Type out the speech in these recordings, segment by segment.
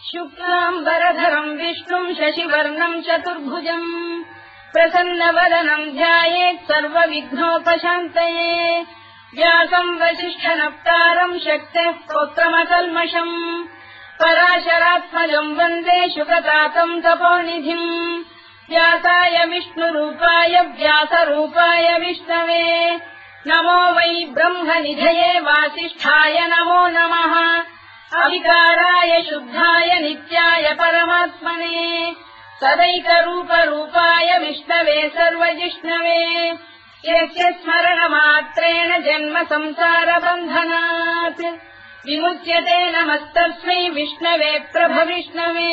शुक्लाम्बरधरम् विष्णुम् शशिवर्णम् चतुर्भुजम् प्रसन्नवदनम् ध्यायेत् सर्वविघ्नोपशान्तये व्यासम् वसिष्ठनप्तारम् शक्तेः स्तोत्रमकल्मषम् पराशरात्मजम् वन्दे शुकतातम् तपोनिधिम् व्यासाय विष्णुरूपाय व्यासरूपाय विष्णवे नमो वै ब्रह्मनिधये वासिष्ठाय नमो नमः अविकाराय शुद्धाय नित्याय परमात्मने सदैकरूपरूपाय विष्णवे सर्वजिष्णवे यस्य स्मरणमात्रेण जन्म संसारबन्धनात् विमुच्यते नमस्तस्मै विष्णवे प्रभविष्णवे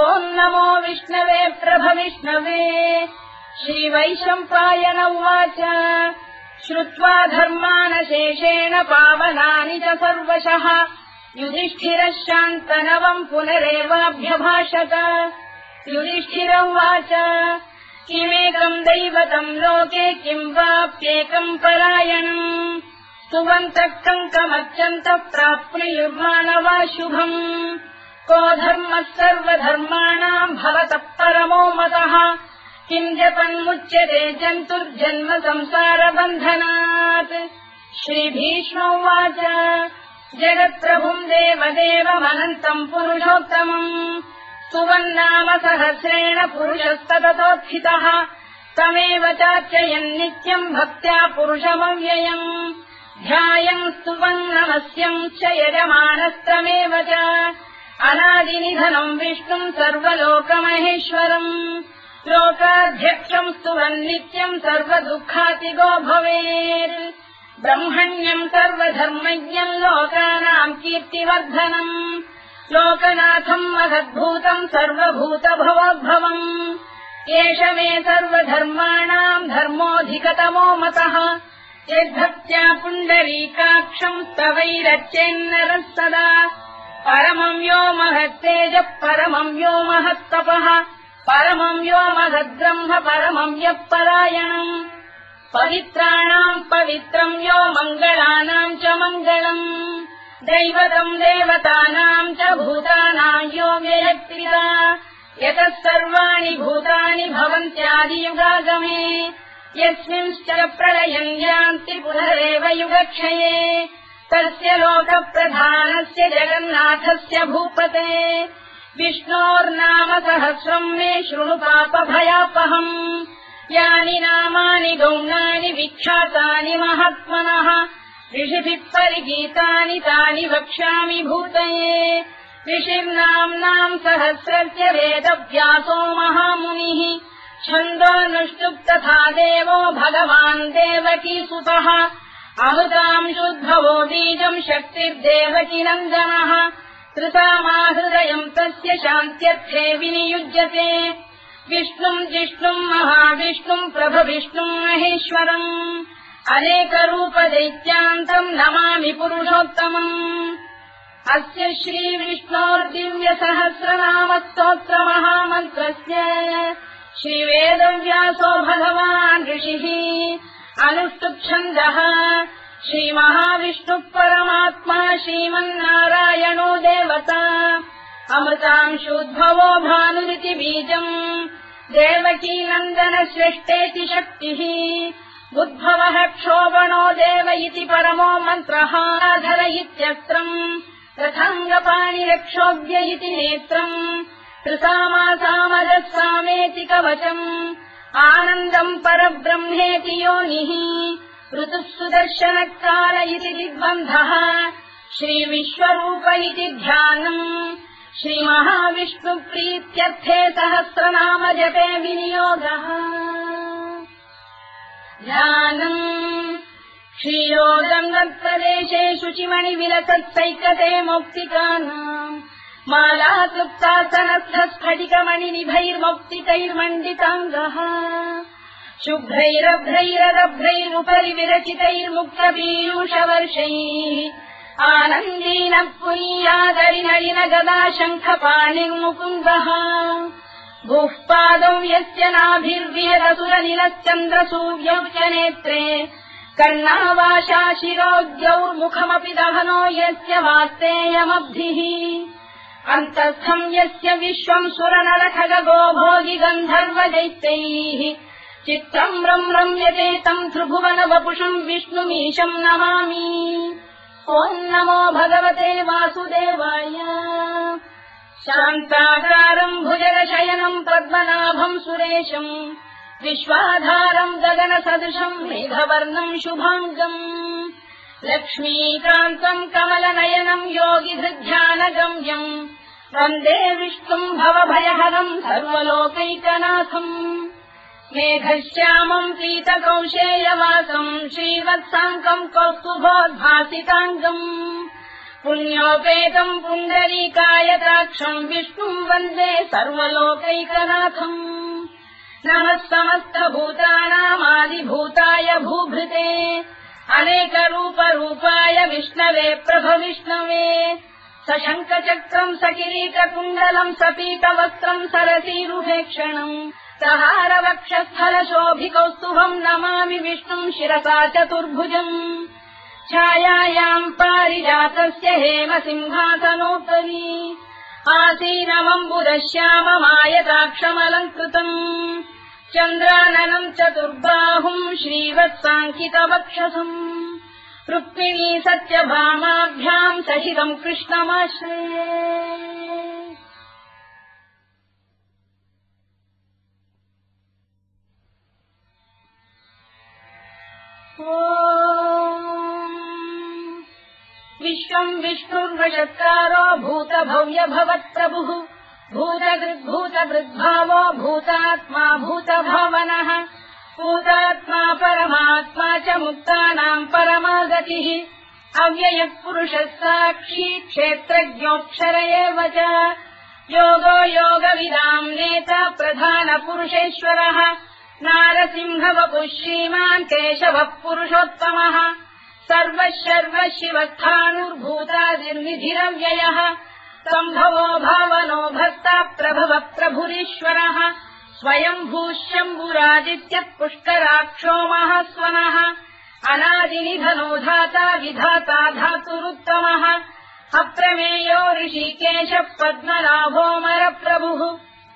ॐ नमो विष्णवे प्रभविष्णवे श्रीवैशम्पायन उवाच श्रुत्वा धर्मानशेषेण पावनानि च सर्वशः युधिष्ठिरः शान्तनवम् पुनरेवाभ्यभाषत युधिष्ठिर उवाच किमेकम् दैवतम् लोके किम् वाप्येकम् परायणम् स्तुवन्तः कङ्कमर्चन्तः प्राप्नुयुर्मानवा शुभम् को धर्मः सर्वधर्माणाम् भवतः परमो मतः किम् जपन्मुच्यते जन्तुर्जन्म संसारबन्धनात् श्रीभीष्म उवाच जगत्प्रभुम् देवदेवमनन्तम् पुरुषोत्तमम् स्तुवन्नाम सहस्रेण पुरुषस्तततोत्थितः तमेव चार्चयन् नित्यम् भक्त्या पुरुषमव्ययम् ध्यायम् स्तुवन् नमस्यम् च यजमानस्तमेव च अनादिनिधनम् विष्णुम् सर्वलोकमहेश्वरम् लोकाध्यक्षम् स्तुवन् नित्यम् सर्वदुःखातिगो भवेत् ब्रह्मण्यम् सर्वधर्मज्ञम् लोकानाम् कीर्तिवर्धनम् लोकनाथम् महद्भूतम् सर्वभूतभवोद्भवम् एष मे सर्वधर्माणाम् धर्मोऽधिकतमो मतः यद्भक्त्या पुण्डरीकाक्षम् स्तवैरच्चेन्नरः सदा परमम् यो महत्तेजः परमम् यो महत्तपः परमम् यो महद्ब्रह्म परमम् यः परायणम् पवित्राणाम् पवित्रम् यो मङ्गलानाम् च मङ्गलम् दैवतम् देवतानाम् च भूतानाम् यो व्ययक्तिदा यतः सर्वाणि भूतानि भवन्त्यादियुगागमे यस्मिंश्च प्रलयम् यान्ति पुनरेव युगक्षये तस्य लोकप्रधानस्य जगन्नाथस्य भूपते विष्णोर्नाम सहस्रम् मे शृणु पापभयापहम् यानि नामानि गौणानि विख्यातानि महात्मनः ऋषिभिः परिगीतानि तानि वक्ष्यामि भूतये ऋषिर्नाम्नाम् सहस्रस्य वेदव्यासो महामुनिः छन्दोऽनुष्टुप् तथा देवो भगवान् देवकीसुतः अमृताम् शुद्भवो बीजम् शक्तिर्देवकी नन्दनः त्रिसामाहृदयम् तस्य शान्त्यर्थे विनियुज्यते विष्णुम् जिष्णुम् महाविष्णुम् प्रभविष्णुम् महेश्वरम् अनेकरूपदैत्यान्तम् नमामि पुरुषोत्तमम् अस्य श्रीविष्णोर्दिव्यसहस्रनामस्तोत्रमहामन्त्रस्य श्रीवेदव्यासो भगवान् ऋषिः अनुष्टुप्छन्दः श्रीमहाविष्णुः परमात्मा श्रीमन्नारायणो देवता अमृतांशोद्भवो भानुरिति बीजम् देवकी नन्दन श्रेष्ठेति शक्तिः उद्भवः क्षोभणो देव इति परमो मन्त्रः धर इत्यस्त्रम् रथाङ्गपाणिरक्षोभ्य इति नेत्रम् त्रिसामासामजः सामेति कवचम् आनन्दम् परब्रह्मेति योनिः ऋतुः सुदर्शनकाल इति दिग्बन्धः श्रीविश्वरूप इति ध्यानम् श्रीमहाविष्णुप्रीत्यर्थे सहस्रनाम जपे विनियोगः ध्यानम् श्रीयोगम् तत्प्रदेशे शुचिमणिविलसत्सैकते मौक्तिकानाम् मालाक्लुप्तासनस्थ स्फटिकमणिनिभैर्मौक्तिकैर्मण्डिताङ्गः शुभ्रैरभ्रैररभ्रैरुपरि विरचितैर्मुक्तपीयूषवर्षैः आनन्दीनः पुनीयादरिनलिन गदा शङ्खपाणिर्मुकुन्दः भूः पादौ यस्य नाभिर्विहरसुरनिलश्चन्द्रसूर्यौ च नेत्रे कर्णावाशा शिरोद्यौर्मुखमपि दहनो यस्य वास्तेयमब्धिः अन्तस्थम् यस्य विश्वम् सुरनरखगो भोगि गन्धर्वदैत्यैः चित्रम् रम्यते तम् त्रिभुवन वपुषम् विष्णुमीशम् नमामि। ॐ नमो भगवते वासुदेवाय। शान्ताकारम् भुजगशयनम् पद्मनाभम् सुरेशम् विश्वाधारम् गगनसदृशम् मेघवर्णम् शुभाङ्गम् लक्ष्मीकान्तम् कमलनयनम् योगिधृध्यानगम्यम् वन्दे विष्णुम् भवभयहरम् सर्वलोकैकनाथम् मेघश्यामम् पीतकौशेयवासम् श्रीवत्साङ्कम् कौस्तुभोद्भासिताङ्गम् पुण्योपेतम् पुण्डरीकायताक्षम् विष्णुम् वन्दे सर्वलोकैकनाथम् नमः समस्तभूतानामादिभूताय भूभृते अनेकरूपरूपाय विष्णवे प्रभविष्णवे सशङ्खचक्रम् सकिरीटकुण्डलम् सपीतवस्त्रम् सरसीरुभेक्षणम् सहारवक्षस्थलशोभिकौस्तुभम् नमामि विष्णुम् शिरसा चतुर्भुजम् छायायाम् पारिजातस्य हेमसिंहासनोपरि आसीनमम्बुदश्याममायताक्षमलङ्कृतम् चन्द्राननम् चतुर्बाहुम् श्रीवत्साङ्कितवक्षसम् रुक्मिणी सत्यभामाभ्याम् सहितम् कृष्णमाश्रये। विश्वम् विष्णुर्वषत्कारो भूतभव्य भवत्प्रभुः भूतभृद्भावो भूतात्मा भूतभावनः भूतात्मा परमात्मा च मुक्तानाम् परमागतिः अव्ययः पुरुषः साक्षी क्षेत्रज्ञोऽक्षर एव च योगो योगविदाम् नेता प्रधानपुरुषेश्वरः नारसिंहवपुः श्रीमान् केशवः पुरुषोत्तमः सर्वः शर्वः शिवस्थाणुर्भूतादिर्निधिरव्ययः सम्भवो भावनो भर्ता प्रभवः प्रभुरीश्वरः स्वयम्भूः शम्भुरादित्यः पुष्कराक्षो महास्वनः अनादिनिधनो धाता विधाता धातुरुत्तमः अप्रमेयो ऋषिकेशः पद्मनाभोऽमरप्रभुः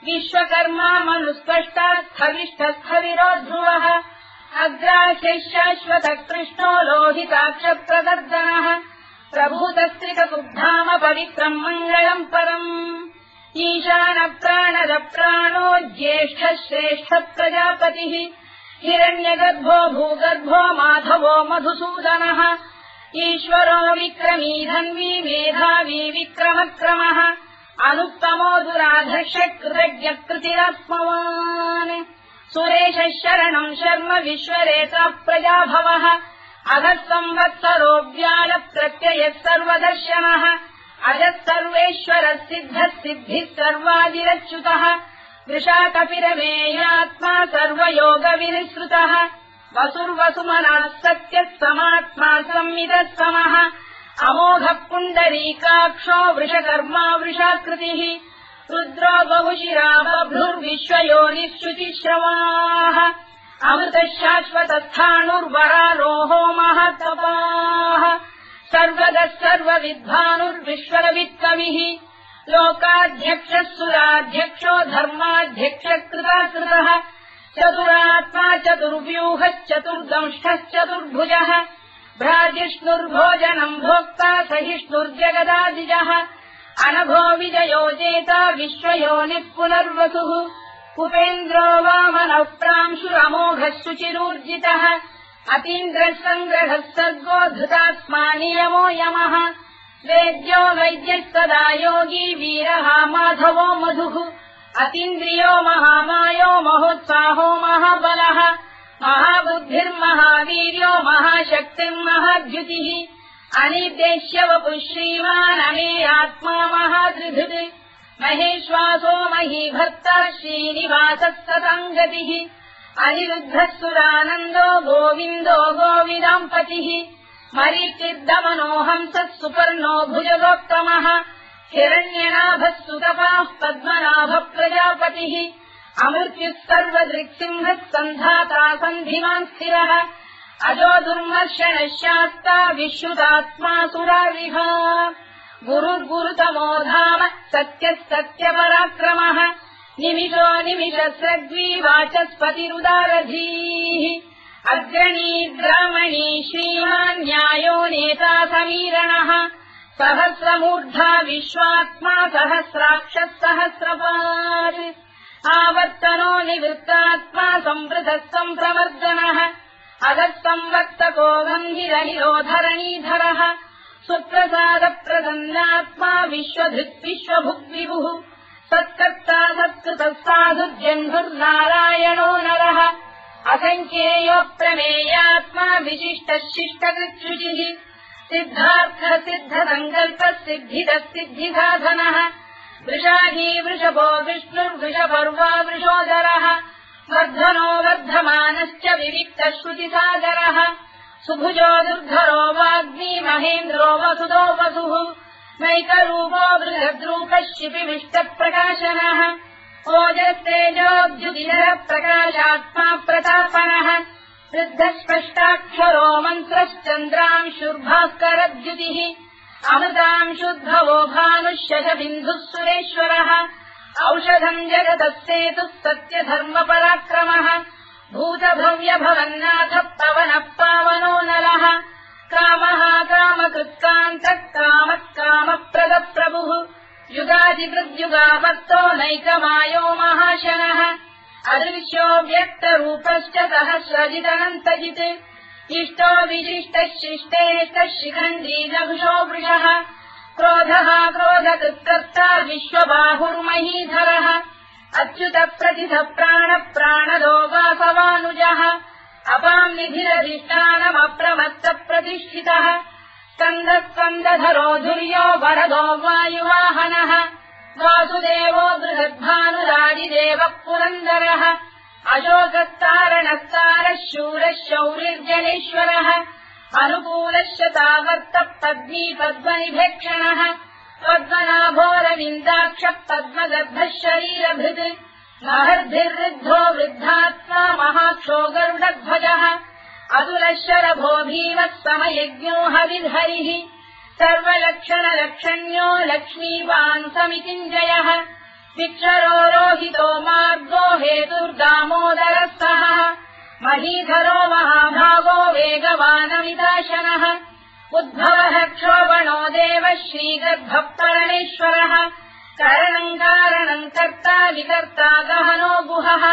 विश्वकर्मा मनुस्पष्टास्थविष्ठस्थविरो ध्रुवः अग्राह्यः शाश्वतः कृष्णो लोहिताक्षप्रदर्दनः प्रभूतस्त्रिककुब्धाम पवित्रम् मङ्गलम् परम् ईशानप्राणदप्राणो ज्येष्ठः श्रेष्ठः प्रजापतिः हिरण्यगर्भो भूगर्भो माधवो मधुसूदनः ईश्वरो विक्रमी धन्वी मेधावी विक्रमक्रमः अनुत्तमो दुराधर्ष कृतज्ञः कृतिरात्मवान् सुरेशः शरणम् शर्म विश्वरेता प्रजाभवः अधः संवत्सरो व्यालप्रत्ययः सर्वदर्शनः अजः सर्वेश्वरः सिद्धः सिद्धिः सर्वादिरच्युतः वृषाकपिरमेयात्मा सर्वयोगविनिःसृतः वसुर्वसुमनः सत्यः समात्मा संविदः समः अमोघः पुण्डरीकाक्षो वृषकर्मा वृषाकृतिः रुद्रो बहुशिरा बभ्रुर्विश्वयोनिः शुचिश्रवाः अमृतः शाश्वतस्थाणुर्वरारोहो महातपाः सर्वदः सर्वविद्वानुर्विश्वरवित्कविः लोकाध्यक्षः सुराध्यक्षो धर्माध्यक्षकृताकृतः चतुरात्मा चतुर्व्यूहश्चतुर्दंष्टश्चतुर्भुजः भ्राजिष्णुर्भोजनम् भोक्ता सहिष्णुर्जगदादिजः अनभो विजयो जेता विश्वयोनिः पुनर्वसुः कुपेन्द्रो वामनः प्रांशुरमोघः शुचिरूर्जितः अतीन्द्रः सङ्ग्रहः सर्गो धृतात्मा नियमो यमः वेद्यो वैद्यः सदा योगी वीरः माधवो मधुः अतीन्द्रियो महामायो महोत्साहो महाबलः महाबुद्धिर्महावीर्यो महाशक्तिर्महाद्युतिः अनिर्देश्यवपुः श्रीमान् अमेयात्मा महाधृधृत् महेश्वासो महीभर्ता श्रीनिवासः सताङ्गतिः अनिरुद्धः सुरानन्दो गोविन्दो गोविदाम्पतिः मरीचिर्दमनो हंसः सुपर्णो भुजगोत्तमः हिरण्यनाभः सुतपाः पद्मनाभः प्रजापतिः अमृत्युः सर्वदृक्सिंहः सन्धाता सन्धिमान् स्थिरः अजो दुर्मर्षणः शास्ता विश्रुतात्मा सुरारिः गुरुर्गुरुतमो धाम सत्यः सत्यपराक्रमः निमिषो निमिषस्रग्वी वाचस्पतिरुदारधीः अग्रणी ग्रामणी श्रीमान् न्यायो नेता समीरणः सहस्रमूर्धा विश्वात्मा सहस्राक्षः सहस्रपात् आवर्तनो निवृत्तात्मा संवृतः सम्प्रवर्धनः अधः संवर्तको गम्भीरनिरोधरणीधरः सुप्रसादप्रसन्नात्मा विश्वधृत् विश्वभुग्विभुः सत्कर्ता सत्कृतः साधुर्जन्धुर्नारायणो नरः असङ्ख्येयो प्रमेयात्मा विशिष्टः शिष्टकृत्युचिः सिद्धार्थः सिद्धसङ्कल्पः सिद्धितः सिद्धिसाधनः वृषाधी वृषभो विष्णुर्वृषपर्वा वृषोदरः वर्धनो वर्धमानश्च विविक्तः श्रुतिसागरः सुभुजो दुर्धरो वाग्मी महेन्द्रो वसुदो वसुः नैकरूपो बृहद्रूपः शिपिविष्टप्रकाशनः ओजस्तेजोऽभ्युदिनः प्रकाशात्मा प्रतापनः वृद्धस्पष्टाक्षरो मन्त्रश्चन्द्रांशुर्भास्करद्युतिः अमृतांशुद्भवो भानुष्यशबिन्दुः सुरेश्वरः औषधम् जगतः सेतुः सत्यधर्मपराक्रमः भूतभव्यभवन्नाथः पवनः पावनो नलः कामः कामकृत्कान्तः कामः कामप्रदप्रभुः युगादिकृद्युगामत्तो नैकमायो महाशनः अदृश्यो व्यक्तरूपश्च सहस्रजिदनन्तजित् इष्टो विशिष्टः शिष्टेष्टः शिखण्डी नभुषो वृषः क्रोधः क्रोधकृत्कर्ता विश्वबाहुर्महीधरः अच्युतः प्रतिथः प्राणः प्राणदो वासवानुजः अपाम् निधिरधिष्ठानमप्रमत्तः प्रतिष्ठितः स्कन्दः स्कन्दधरो धुर्यो वरदो वायुवाहनः वासुदेवो बृहद्भानुरादिदेवः पुरन्दरः अशोकस्तारणस्तारः शूरः शौरिर्जनेश्वरः अनुकूलः शतावर्तः पद्मी पद्मनिभेक्षणः पद्मनाभोरविन्दाक्षः पद्मगर्भः शरीरभृत् महर्भिर्वृद्धो वृद्धात्मा महाक्षो गरुडध्वजः अतुलः शरभो भीमः समयज्ञो हविर्हरिः सर्वलक्षणलक्षण्यो लक्ष्मीवान् समितिञ्जयः विक्षरो रोहितो मार्गो हेतुर्दामोदरः सहः महीधरो महाभागो वेगवानमिदाशनः उद्भवः क्षोभणो देवः श्रीगर्भः परमेश्वरः करणम् कारणम् कर्ता विकर्ता गहनो गुहः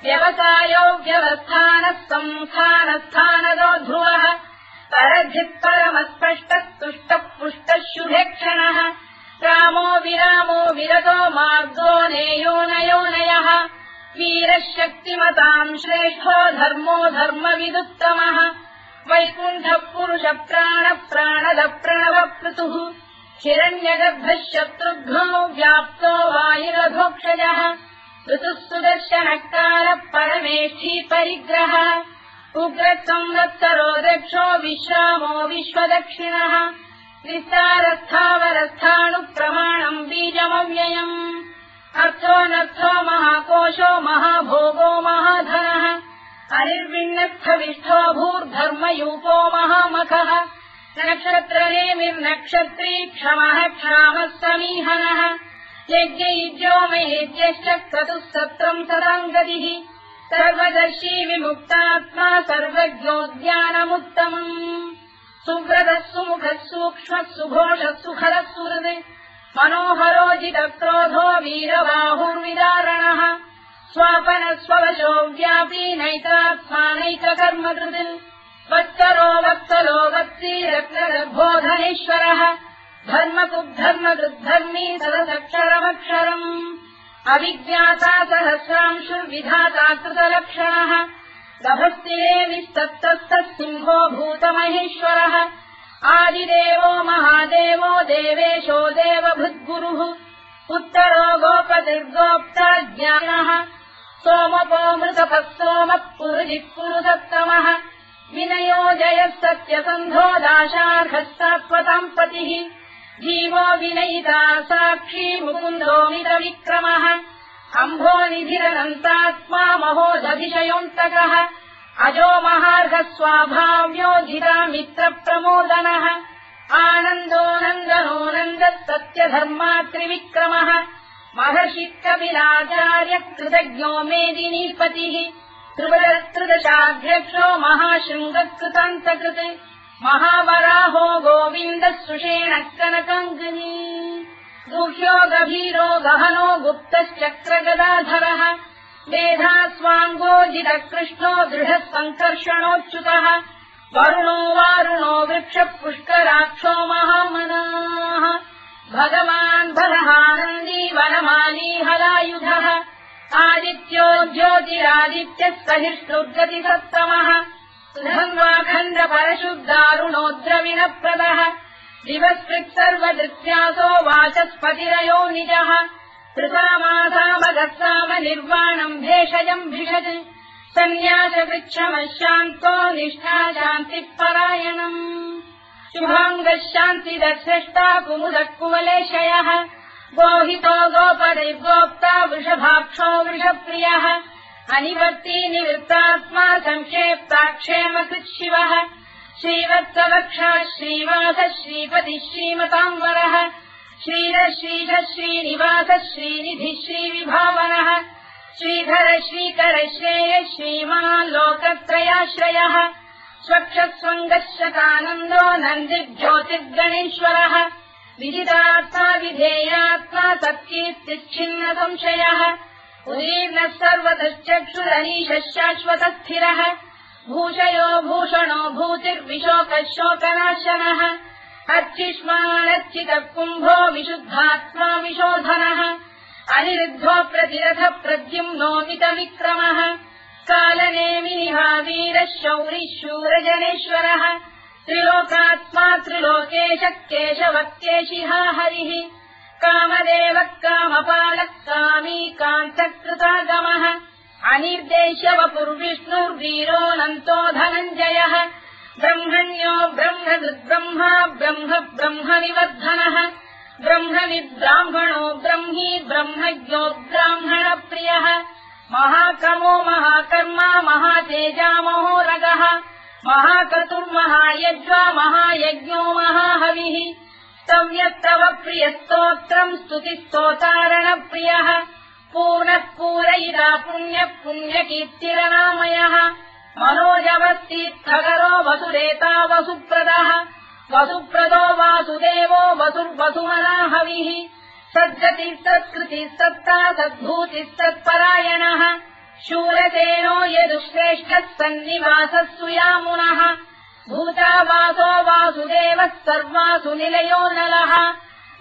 व्यवसायो व्यवस्थानः संस्थानस्थानदो ध्रुवः परधिः परमस्पष्टः तुष्टः पुष्टः शुभेक्षणः रामो विरामो विरतो मार्गो नेयोनयोनयः वीरः शक्तिमताम् श्रेष्ठो धर्मो धर्मविदुत्तमः वैकुण्ठः पुरुषः प्राणः प्राणदः प्रणवप्लुतुः हिरण्यगर्भः शत्रुघ्नो व्याप्तो वायुरधोक्षजः ऋतुः सुदर्शनः कालः परमेष्ठी परिग्रहः उग्रः संवत्सरो दक्षो विश्रामो विश्वदक्षिणः विस्तारस्थावरस्थाणुः प्रमाणम् बीजमव्ययम् अर्थोऽनर्थो महाकोशो महाभोगो महाधनः अनिर्विण्णस्थविष्ठो भूर्धर्मयूपो महामखः नक्षत्रनेमिर्नक्षत्री क्षमः क्षामः समीहनः यज्ञयुज्यो महेज्यश्च क्रतुः सत्रम् सदाङ्गतिः सर्वदर्शी विमुक्तात्मा सर्वज्ञोद्यानमुत्तमम् सुव्रतः सुमुखः सूक्ष्मः सुघोषः सुखरः सुहृत् मनोहरोजितक्रोधो वीरबाहुर्विदारणः स्वापनः स्ववशो व्यापी नैतात्मानैककर्मकृत् वत्सरो वत्सलो वत्सी रत्नगर्भोधनेश्वरः धर्मकुद्धर्मकृद्धर्मी सदसक्षरमक्षरम् अविज्ञाता सहस्रांशुर्विधाता कृतलक्षणः गभस्तिरे विस्तत्तः सिंहो भूतमहेश्वरः आदिदेवो महादेवो देवेशो देवभृद्गुरुः उत्तरो गोपतिर्गोप्ता ज्ञानः सोमपो मृतपः सोमः पुरुजिः पुरुषत्तमः विनयो जयः सत्यसन्धो दाशार्हः सात्वताम् पतिः जीवो विनयिता साक्षी मुकुन्दोमितविक्रमः अम्भोनिधिरनन्तात्मा महोदधिशयोऽन्तकः अजो महार्घ स्वाभाव्योजिता मित्र प्रमोदनः आनन्दो नन्दनो नन्दः सत्यधर्मा त्रिविक्रमः महर्षि कपिलाचार्य कृतज्ञो मेदिनीपतिः त्रिदशाध्यक्षो महाशृङ्गकृतान्तकृत् महावराहो गोविन्दः सुषेणः कनकाङ्गनी गुह्यो गभीरो गहनो गुप्तश्चक्रगदाधरः मेधास्वाङ्गोजितः कृष्णो दृढः सङ्कर्षणोच्युतः वरुणो वारुणो वृक्षः पुष्कराक्षो महामनाः भगवान् बलहानन्दी वनमाली हलायुधः आदित्यो ज्योतिरादित्यः सहिष्णुर्गतिसत्तमः सुधन्वाखण्ड परशुद्धारुणोद्रविणप्रदः दिवस्कृत् सर्वदृत्यासो वाचस्पतिरयो निजः कृतामासामगस्साम निर्वाणम् भेषजम् भिषज सन्न्यासवृक्षमशान्तो निष्ठा शान्तिपरायणम् शुभाङ्गः शान्तिदर्शष्टा कुमुदः कुवलेशयः गोहितो गोपदैर्गोप्ता वृषभाक्षो वृषप्रियः अनिवर्ती निवृत्तात्मा संक्षेप्ताक्षेमकृत् शिवः श्रीवत्सवक्षा श्रीवासः श्रीपतिः श्रीमताम्बरः श्रीधः श्रीधः श्रीनिवासः श्रीनिधिः श्रीविभावनः श्रीधर श्रीकर श्रेयः श्रीमान् लोकत्रयाश्रयः स्वक्षस्वङ्गः शतानन्दो नन्दिर्ज्योतिर्गणेश्वरः विदितात्मा विधेयात्मा तत्कीर्तिच्छिन्न संशयः उदीर्णः सर्वतश्चक्षुरनीशः शाश्वतस्थिरः भूषयो भूषणो भूतिर्विशोकः शोकनाशनः अर्चिष्मानर्चितः कुम्भो विशुद्धात्मा विशोधनः अनिरुद्धो प्रतिरथ प्रद्युम्नोमितविक्रमः कालनेमिनिहा वीरः शौरिः शूरजनेश्वरः त्रिलोकात्मा त्रिलोकेशः केशवः केशिहा हरिः कामदेवः कामपालः कामी कान्तकृतागमः अनिर्देश्य वपुर्विष्णुर्वीरोऽनन्तो धनञ्जयः ब्रह्मण्यो ब्रह्मकृद्ब्रह्मा ब्रह्म ब्रह्मनिवर्धनः ब्रह्मविद्ब्राह्मणो ब्रह्मी ब्रह्मज्ञो ब्राह्मणप्रियः महाक्रमो महाकर्मा महातेजा महोरगः महाक्रतुर्महायज्वा महायज्ञो महाहविः स्तव्यस्तव प्रियस्तोत्रम् स्तुतिस्तोतारणप्रियः पूर्णः पूरयिता पुण्यः पुण्यकीर्तिरनामयः मनोजवस्तीर्थकरो वसुदेता वसुप्रदः वसुप्रदो वासुदेवो वसुर्वसुमनाहविः सद्गतिः सत्कृतिः सत्ता सद्भूतिः सत्परायणः शूरसेनो यदुश्रेष्ठः सन्निवासः सुयामुनः भूतावासो वासुदेवः सर्वासु निलयो नलः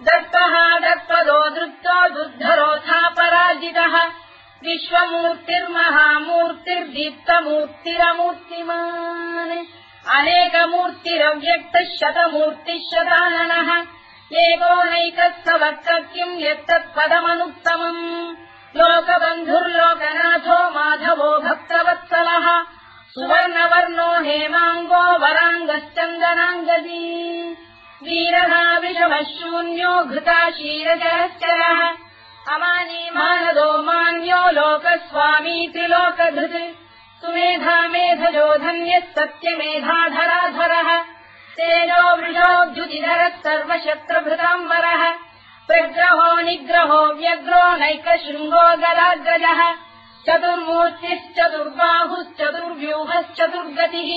दत्तः दत्पदो दृप्तो दुर्धरोऽथापराजितः विश्वमूर्तिर्महामूर्तिर्दीप्तमूर्तिरमूर्तिमान् अनेकमूर्तिरव्यक्तः शतमूर्तिः शताननः एकोनैकस्तवक्तः किम् यत्तत्पदमनुत्तमम् लोकबन्धुर्लोकनाथो माधवो भक्तवत्सलः सुवर्णवर्णो हेमाङ्गो वराङ्गश्चन्दनाङ्गदी वीरः विषमः शून्यो घृता क्षीरजरश्चरः अमानी मानदो मान्यो लोकस्वामी त्रिलोकधृत् सुमेधा मेधजो धन्यः सत्यमेधाधराधरः तेजो वृषोऽद्युतिधरः सर्वशस्त्रभृताम्बरः प्रग्रहो निग्रहो व्यग्रो नैकशृङ्गो गदाग्रजः चतुर्मूर्तिश्चतुर्बाहुश्चतुर्व्यूहश्चतुर्गतिः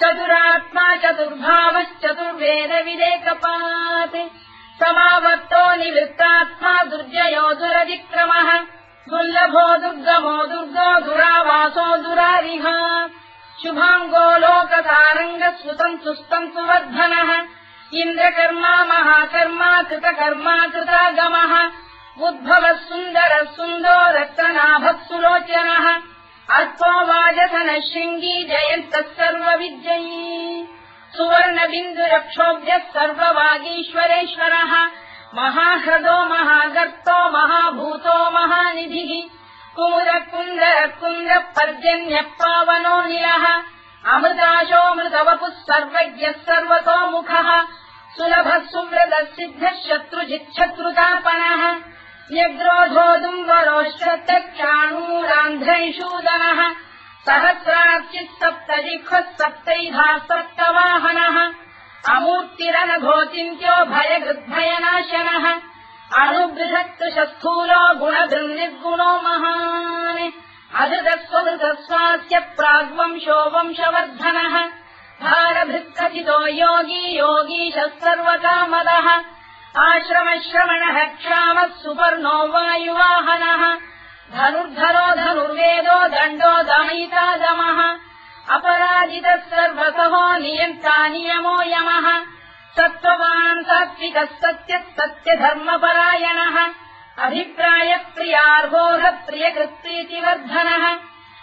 चतुरात्मा चतुर्भावश्चतुर्वेदविदेकपात् समावर्तो निवृत्तात्मा दुर्जयो दुरतिक्रमः दुर्लभो दुर्गमो दुर्गो दुरावासो दुरारिः शुभाङ्गो लोकतारङ्गः सुतन्तु वर्धनः इन्द्रकर्मा महाकर्मा कृतकर्मा कृतागमः उद्भवः सुन्दरः सुन्दो रक्तनाभः सुलोचनः अल्पो वाजसनः शृङ्गी जयन्तः सर्वविद्ययी सुवर्णबिन्दुरक्षोभ्यः सर्ववागीश्वरेश्वरः महाह्रदो महागर्तो महाभूतो महानिधिः कुमुदकुन्दरकुन्दः पर्जन्यः पावनो निलः अमृताशोऽमृतवपुः सर्वज्ञः सर्वतोमुखः सुलभः सुव्रतः सिद्धः शत्रुजिच्छत्रुतापनः व्यग्रोधोदुम्बरोश्चक्षाणूरान्ध्रैषूदनः सहस्रार्चिः सप्तजिह्वः सप्तैधाः सप्तवाहनः अमूर्तिरनघोचिन्त्यो भयगृद्भयनाशनः अणुबृहत्कृशस्थूलो गुणभृन्निर्गुणो महान् अधृतस्वधृतस्वास्य प्राग्वंशो वंशवर्धनः भारभृत्कथितो योगी योगीशः सर्वकामदः आश्रमश्रवणः क्षामः सुपर्णो वायुवाहनः धनुर्धरो धनुर्वेदो दण्डो दमयिता दमः अपराजितः सर्वसहो नियन्ता नियमो यमः सत्त्ववान् सात्विकः सत्यः सत्यधर्मपरायणः अभिप्रायप्रियार्होः प्रियकृत्प्रीतिवर्धनः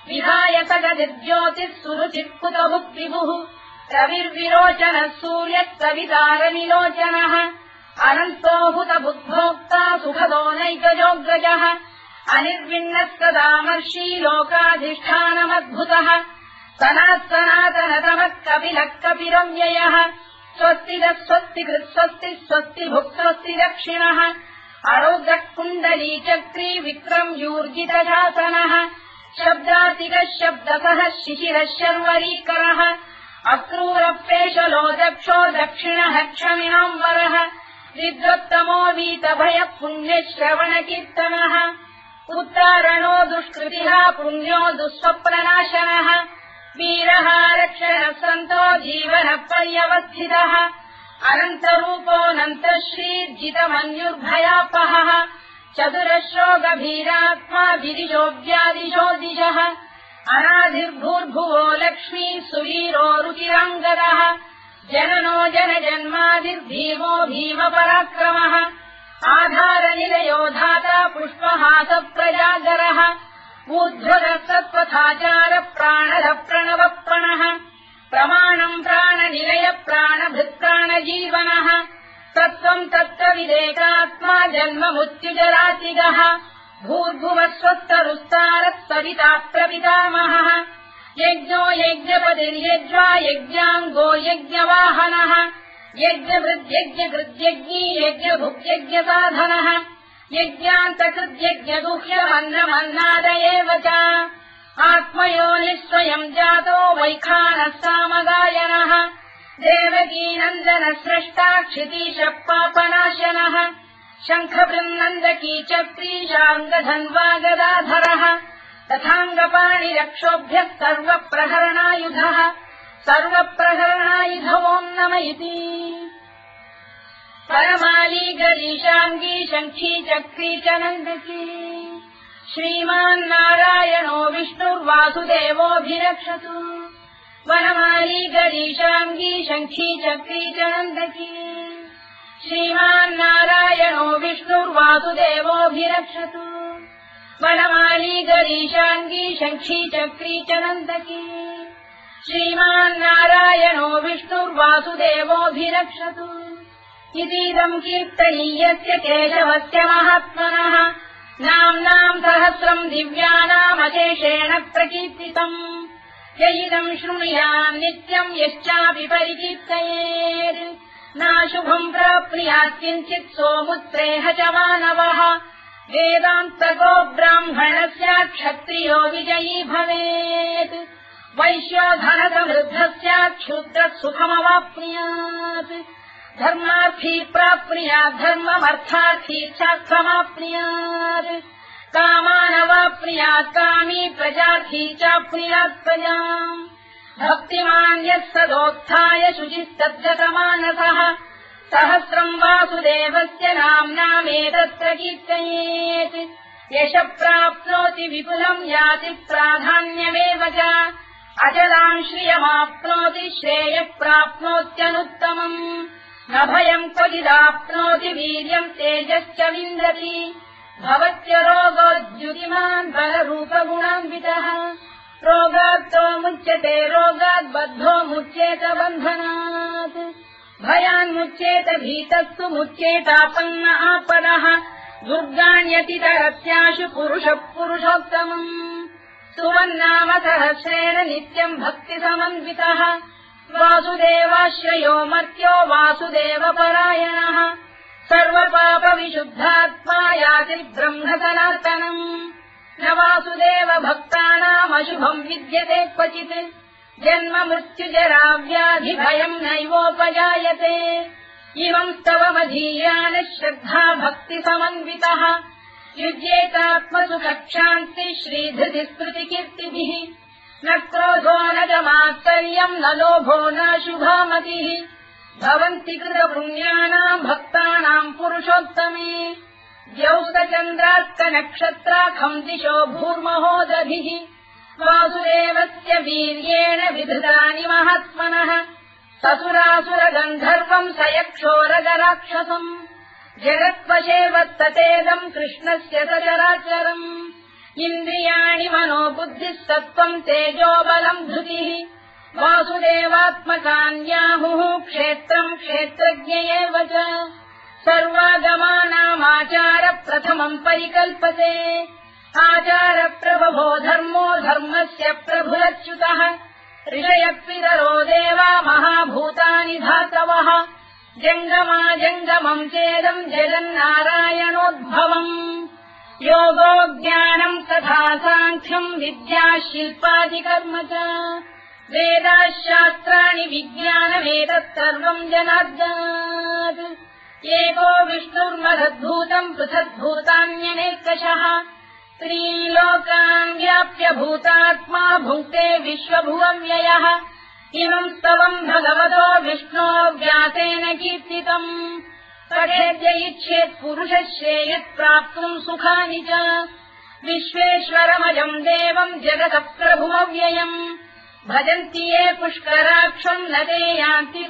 विधायतगतिर्ज्योतिः सुरुचित्कुतभुक्तिभुः रविर्विरोचनः सूर्यः कवितारनिलोचनः अनन्तो हुतबुद्भोक्ता सुखदो नैकजोऽग्रजः अनिर्विण्णः सदामर्षी लोकाधिष्ठानमद्भुतः सनातनतमः कपिलः कपिरव्ययः स्वस्तिदः स्वस्तिकृत् स्वस्ति स्वस्तिभुक् स्वस्ति दक्षिणः अरौद्रः कुण्डली चक्री विक्रम्यूर्जितशासनः शब्दातिकः शब्दसः शिशिरः शर्वरीकरः अक्रूरप्रेशलो दक्षो दक्षिणः क्षमिणाम्बरः विद्वत्तमो वीतभयः पुण्यश्रवणकीर्तनः उत्तारणो दुष्कृतिः पुण्यो दुःस्वप्ननाशनः वीरः रक्षणः सन्तो जीवनः पर्यवस्थितः अनन्तरूपोऽनन्तश्रीर्जितमन्युर्भयापहः चतुरश्रो गभीरात्मा विदिशो व्यादिशो दिशः अनाधिर्भूर्भुवो लक्ष्मी सुवीरो रुचिराङ्गदः जननो जनजन्मादिर्भीमो भीमपराक्रमः आधारनिलयो धाता पुष्पहासः प्रजागरः ऊर्ध्वरः सत्त्वथाचार प्राणः प्रणवप्रणः प्रमाणम् प्राणनिलय प्राणभृत्प्राणजीवनः तत्त्वम् तत्त्वविदेकात्मा जन्ममृत्युजरातिगः भूर्भुवः स्वस्तरुस्तारः सविता प्रपितामहः यज्ञो यज्ञपतिर्यज्वा यज्ञाङ्गो यज्ञवाहनः यज्ञभृद्यज्ञकृद्यज्ञी यज्ञभुक्यज्ञसाधनः यज्ञान्तकृद्यज्ञगुह्यमन्नमन्नाद एव च आत्मयोनिः स्वयम् जातो वैखानः सामगायनः देवकीनन्दनः स्रष्टा क्षितीशः पापनाशनः शङ्खबृन्नन्दकी चक्रीशाङ्गधन्वा गदाधरः तथाङ्गपाणिरक्षोभ्यः सर्वप्रहरणायुधः सर्वप्रहरणायुध ओम् नम इति परमाली गरीशाङ्गी शङ्खी चक्री च नन्दकी श्रीमान्नारायणो विष्णुर्वासुदेवोऽभिरक्षतु वनमाली गरीशाङ्गी शङ्खी चक्री च नन्दकी श्रीमान्नारायणो विष्णुर्वासुदेवोऽभिरक्षतु वनमाली गरीशाङ्गी शङ्खी चक्री च नन्दकी श्रीमान्नारायणो विष्णुर्वासुदेवोऽभिरक्षतु इतीदम् कीर्तनीयस्य केशवस्य महात्मनः नाम्नाम् सहस्रम् दिव्यानामशेषेण प्रकीर्तितम् य इदम् शृणुयाम् नित्यम् यश्चापि परिकीर्तयेत् नाशुभम् प्राप्नुयात् किञ्चित् सोमुत्रेह च मानवः वेदान्तको ब्राह्मणस्य क्षत्रियो विजयी भवेत् वैश्यो धनसमृद्धस्य क्षुद्रः सुखमवाप्नुयात् धर्मार्थी प्राप्नुयात् धर्ममर्थार्थी चार्थमाप्नुयात् कामानवाप्नुयात् कामी प्रजार्थी चाप्नुयात् प्रजाम् भक्तिमान् यः सदोत्थाय शुचिस्तद्गतमानसः सहस्रम् वासुदेवस्य नाम्नामेतत् प्रकीर्तयेत् यश प्राप्नोति विपुलम् याति प्राधान्यमेव च अजलाम् श्रियमाप्नोति श्रेयः प्राप्नोत्यनुत्तमम् न भयम् क्वचिदाप्नोति वीर्यम् तेजश्च विन्दति भवत्य रोगोद्युतिमान् बलरूपगुणान्वितः रोगात्तो मुच्यते रोगात् बद्धो मुच्येत बन्धनात् भयान्मुच्येत भीतस्तु मुच्येतापन्न आपदः दुर्गाण्यतितरस्याशु पुरुषः पुरुषोत्तमम् सुवन्नाम सहस्रेण नित्यम् भक्तिसमन्वितः वासुदेवाश्रयो मर्त्यो वासुदेवपरायणः सर्वपापविशुद्धात्मा याति ब्रह्म सनातनम् न वासुदेव भक्तानामशुभम् विद्यते क्वचित् जन्म मृत्युजरा व्याधि भयम् नैवोपजायते इमम् स्तवमधीयान श्रद्धा भक्ति समन्वितः युज्येतात्मसुखक्षान्ति श्रीधृति स्मृतिकीर्तिभिः न क्रोधो न च मात्सर्यम् न लोभो न शुभामतिः भवन्ति कृतपुण्यानाम् भक्तानाम् पुरुषोत्तमे द्यौस्तचन्द्रार्कनक्षत्राखम् दिशो भूर्महोदधिः वासुदेवस्य वीर्येण विधृतानि महात्मनः ससुरासुरगन्धर्वम् स यक्षोरगराक्षसम् जगत्वशे वत्ततेदम् कृष्णस्य सचराचरम् इन्द्रियाणि मनो बुद्धिः सत्त्वम् तेजो बलम् धृतिः वासुदेवात्मकान्याहुः क्षेत्रम् क्षेत्रज्ञ एव च सर्वागमानामाचार प्रथमम् परिकल्पते आचार प्रभवो धर्मो धर्मस्य प्रभुरच्युतः ऋषयपितरो देवा महाभूतानि धातवः जङ्गमा जङ्गमम् चेदम् जगन्नारायणोद्भवम् योगो ज्ञानम् तथा साङ्ख्यम् विद्या शिल्पादिकर्म च वेदाः शास्त्राणि विज्ञानमेतत् सर्वम् जनार्दनात् एको विष्णुर्महद्भूतम् पृथग्भूतान्यनेकशः त्रीन् लोकान् व्याप्य भूतात्मा भुङ्क्ते विश्वभुवव्ययः इमम् स्तवम् भगवतो विष्णो व्यासेन कीर्तितम् पठेद्य इच्छेत् पुरुषः श्रेयत् प्राप्तुम् सुखानि च विश्वेश्वरमजम् देवम् जगतः प्रभुमव्ययम् भजन्ति ये पुष्कराक्षम् न ते यान्ति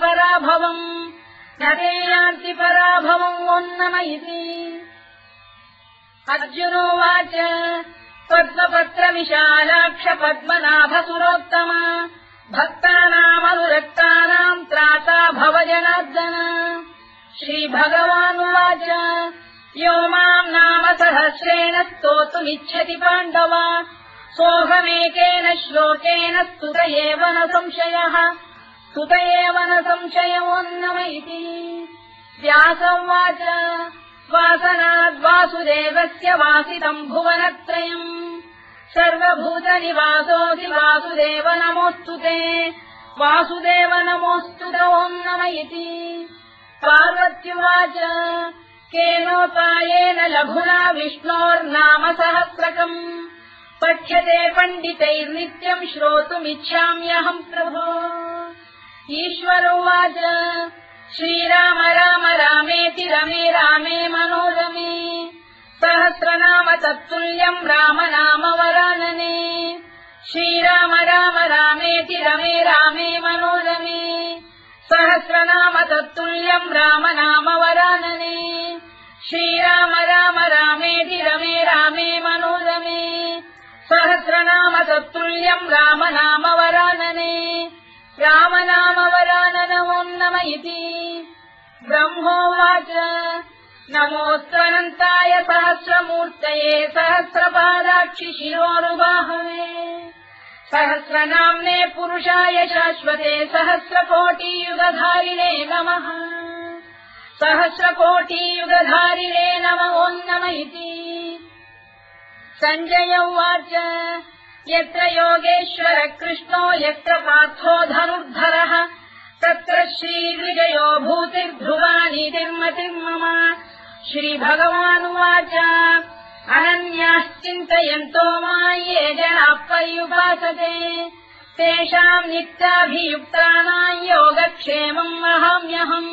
पराभवम् ओन्नमयिति अर्जुनोवाच पद्मपत्रविशालाक्ष पद्मनाभसुरोत्तम भक्तानामनुरक्तानाम् त्राता भव जनार्दन श्रीभगवानुवाच यो माम् नाम सहस्रेण स्तोतुमिच्छति पाण्डव सोऽहमेकेन श्लोकेन स्तुत एव न संशयोऽन्नम इति व्यासोवाच वासनाद्वासुदेवस्य वासितम् भुवनत्रयम् सर्वभूतनिवासोऽसि वासुदेव नमोऽस्तु ते वासुदेव नमोऽस्तु ओन्नम इति पार्वत्युवाच केनोपायेन लघुना विष्णोर्नाम सहस्रकम् पठ्यते पण्डितैर्नित्यम् श्रोतुमिच्छाम्यहम् प्रभो ईश्वरोवाच श्रीराम राम रामेति रमे रामे मनोरमे सहस्रनाम तत्तुल्यम् राम नाम वरानने श्रीराम राम रामेति रमे रामे मनोरमे सहस्रनाम तत्तुल्यम् राम नाम वरानने श्रीराम राम रामेति रमे रामे मनोरमे सहस्रनाम तत्तुल्यम् राम नाम वरानने राम नाम वराननमोन्नम इति ब्रह्मोवाच नमोऽस्त्वनन्ताय सहस्रमूर्तये सहस्रपादाक्षि शिरोरुबाहवे सहस्रनाम्ने पुरुषाय शाश्वते सहस्रकोटियुगधारिणे नमः सहस्रकोटियुगधारिणे नमोऽन्नम इति सञ्जय उवाच यत्र योगेश्वर कृष्णो यत्र पार्थो धनुर्धरः तत्र श्रीविजयो भूतिर्ध्रुवानीतिर्मतिर्मम श्रीभगवानुवाच अनन्याश्चिन्तयन्तो मां ये जनाः पर्युपासते तेषाम् नित्याभियुक्तानां योगक्षेमम् वहाम्यहम्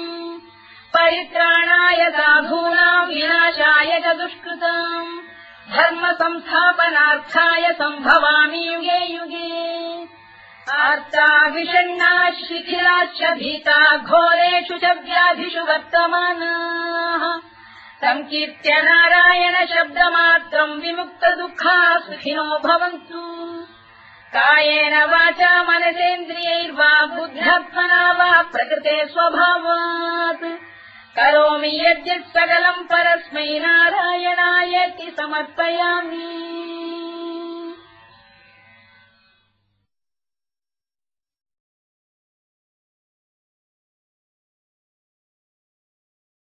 परित्राणाय साधूनां विनाशाय च दुष्कृताम् धर्म संस्थापनार्थाय सम्भवामि युगे युगे आर्ता विषण्णाः शिथिलाश्च भीता घोरेषु च व्याधिषु वर्तमानाः संकीर्त्य नारायण शब्दमात्रम् विमुक्त दुःखाः सुखिनो भवन्तु कायेन वाचा मनसेन्द्रियैर्वा बुद्ध्यात्मना वा प्रकृते स्वभावात् करोमि यद्यत् सकलम् परस्मै नारायणायेति समर्पयामि।